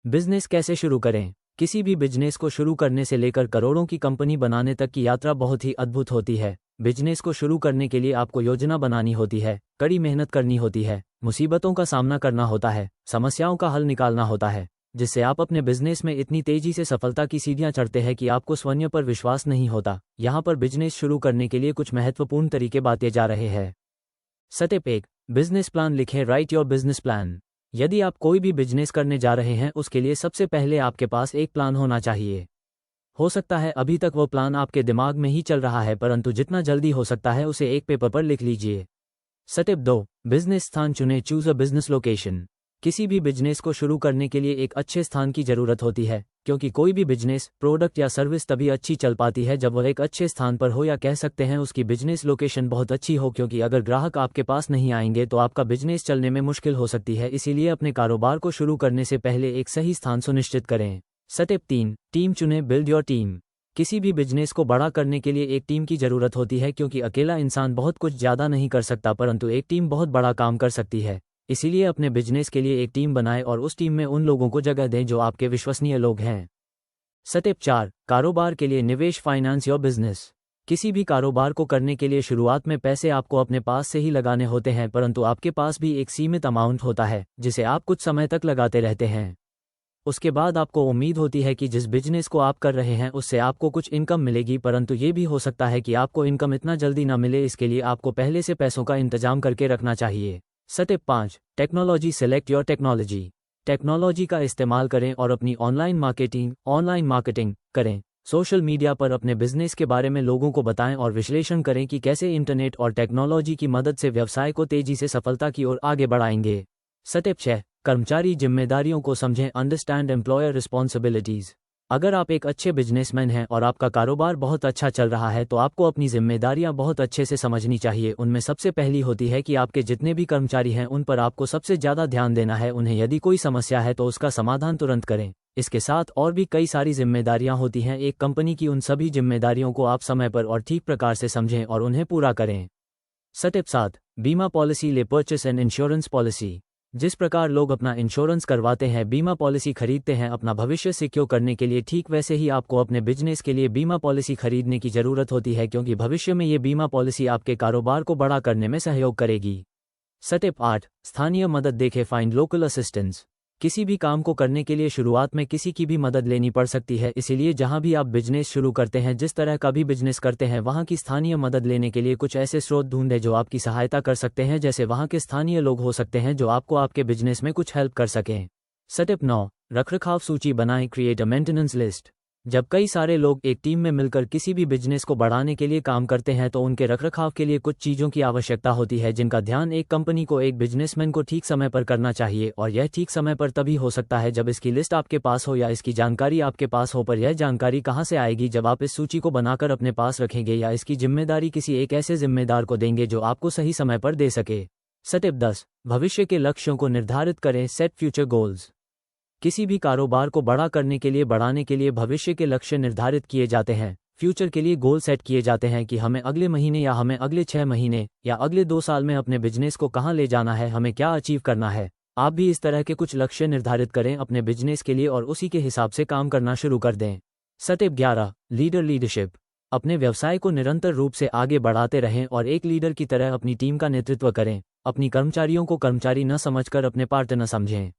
Business कैसे शुरू करें? किसी भी बिजनेस को शुरू करने से लेकर करोड़ों की कंपनी बनाने तक की यात्रा बहुत ही अद्भुत होती है। बिजनेस को शुरू करने के लिए आपको योजना बनानी होती है, कड़ी मेहनत करनी होती है, मुसीबतों का सामना करना होता है, समस्याओं का हल निकालना होता है, जिससे आप अपने बिजनेस में इतनी तेजी से सफलता की सीढ़ियां चढ़ते हैं कि आपको स्वयं पर विश्वास नहीं होता। यहाँ पर बिजनेस शुरू करने के लिए कुछ महत्वपूर्ण तरीके बातें जा रहे हैं। स्टेप 1, बिजनेस प्लान लिखें। Right your business plan. यदि आप कोई भी बिजनेस करने जा रहे हैं उसके लिए सबसे पहले आपके पास एक प्लान होना चाहिए। हो सकता है अभी तक वो प्लान आपके दिमाग में ही चल रहा है, परंतु जितना जल्दी हो सकता है उसे एक पेपर पर लिख लीजिए। स्टेप 2, बिजनेस स्थान चुनें। Choose a business location. किसी भी बिजनेस को शुरू करने के लिए एक अच्छे स्थान की जरूरत होती है, क्योंकि कोई भी बिजनेस, प्रोडक्ट या सर्विस तभी अच्छी चल पाती है जब वह एक अच्छे स्थान पर हो, या कह सकते हैं उसकी बिजनेस लोकेशन बहुत अच्छी हो, क्योंकि अगर ग्राहक आपके पास नहीं आएंगे तो आपका बिजनेस चलने में मुश्किल हो सकती है। इसीलिए अपने कारोबार को शुरू करने से पहले एक सही स्थान सुनिश्चित करें। स्टेप 3, टीम चुनें। Build your team. किसी भी बिजनेस को बड़ा करने के लिए एक टीम की जरूरत होती है, क्योंकि अकेला इंसान बहुत कुछ ज्यादा नहीं कर सकता, परंतु एक टीम बहुत बड़ा काम कर सकती है। इसीलिए अपने बिजनेस के लिए एक टीम बनाएं और उस टीम में उन लोगों को जगह दें जो आपके विश्वसनीय लोग हैं। स्टेप 4, कारोबार के लिए निवेश। Finance your business. किसी भी कारोबार को करने के लिए शुरुआत में पैसे आपको अपने पास से ही लगाने होते हैं, परंतु आपके पास भी एक सीमित अमाउंट होता है जिसे आप कुछ समय तक लगाते रहते हैं। उसके बाद आपको उम्मीद होती है कि जिस बिजनेस को आप कर रहे हैं उससे आपको कुछ इनकम मिलेगी, परंतु ये भी हो सकता है कि आपको इनकम इतना जल्दी ना मिले। इसके लिए आपको पहले से पैसों का इंतजाम करके रखना चाहिए। Step 5, technology. Select your technology. Technology का इस्तेमाल करें और अपनी ऑनलाइन मार्केटिंग करें। सोशल मीडिया पर अपने बिजनेस के बारे में लोगों को बताएं और विश्लेषण करें कि कैसे इंटरनेट और टेक्नोलॉजी की मदद से व्यवसाय को तेजी से सफलता की ओर आगे बढ़ाएंगे। स्टेप 6, कर्मचारी जिम्मेदारियों को समझें। Understand employer responsibilities. अगर आप एक अच्छे बिजनेसमैन हैं और आपका कारोबार बहुत अच्छा चल रहा है तो आपको अपनी जिम्मेदारियां बहुत अच्छे से समझनी चाहिए। उनमें सबसे पहली होती है कि आपके जितने भी कर्मचारी हैं उन पर आपको सबसे ज़्यादा ध्यान देना है। उन्हें यदि कोई समस्या है तो उसका समाधान तुरंत करें। इसके साथ और भी कई सारी जिम्मेदारियां होती हैं एक कंपनी की। उन सभी जिम्मेदारियों को आप समय पर और ठीक प्रकार से समझें और उन्हें पूरा करें। स्टेप 7, बीमा पॉलिसी ले। Purchase and insurance policy. जिस प्रकार लोग अपना इंश्योरेंस करवाते हैं, बीमा पॉलिसी खरीदते हैं अपना भविष्य सिक्योर करने के लिए, ठीक वैसे ही आपको अपने बिजनेस के लिए बीमा पॉलिसी खरीदने की जरूरत होती है, क्योंकि भविष्य में ये बीमा पॉलिसी आपके कारोबार को बड़ा करने में सहयोग करेगी। स्टेप 8, स्थानीय मदद देखें। Find local assistance. किसी भी काम को करने के लिए शुरुआत में किसी की भी मदद लेनी पड़ सकती है, इसीलिए जहां भी आप बिजनेस शुरू करते हैं, जिस तरह का भी बिजनेस करते हैं, वहां की स्थानीय मदद लेने के लिए कुछ ऐसे स्रोत ढूंढें जो आपकी सहायता कर सकते हैं। जैसे वहां के स्थानीय लोग हो सकते हैं जो आपको आपके बिजनेस में कुछ हेल्प कर सकें। स्टेप 9, रखरखाव सूची बनाएं। Create a maintenance list. जब कई सारे लोग एक टीम में मिलकर किसी भी बिजनेस को बढ़ाने के लिए काम करते हैं तो उनके रखरखाव के लिए कुछ चीज़ों की आवश्यकता होती है, जिनका ध्यान एक कंपनी को, एक बिजनेसमैन को ठीक समय पर करना चाहिए। और यह ठीक समय पर तभी हो सकता है जब इसकी लिस्ट आपके पास हो या इसकी जानकारी आपके पास हो। पर यह जानकारी कहाँ से आएगी? जब आप इस सूची को बनाकर अपने पास रखेंगे या इसकी जिम्मेदारी किसी एक ऐसे जिम्मेदार को देंगे जो आपको सही समय पर दे सके। स्टेप 10, भविष्य के लक्ष्यों को निर्धारित करें। Set future goals. किसी भी कारोबार को बड़ा करने के लिए, बढ़ाने के लिए भविष्य के लक्ष्य निर्धारित किए जाते हैं। फ्यूचर के लिए गोल सेट किए जाते हैं कि हमें अगले महीने या हमें अगले 6 महीने या अगले 2 साल में अपने बिजनेस को कहां ले जाना है, हमें क्या अचीव करना है। आप भी इस तरह के कुछ लक्ष्य निर्धारित करें अपने बिजनेस के लिए और उसी के हिसाब से काम करना शुरू कर दें। Step 11, leadership. अपने व्यवसाय को निरंतर रूप से आगे बढ़ाते रहें और एक लीडर की तरह अपनी टीम का नेतृत्व करें। अपनी कर्मचारियों को कर्मचारी न समझकर अपने पार्टनर समझें।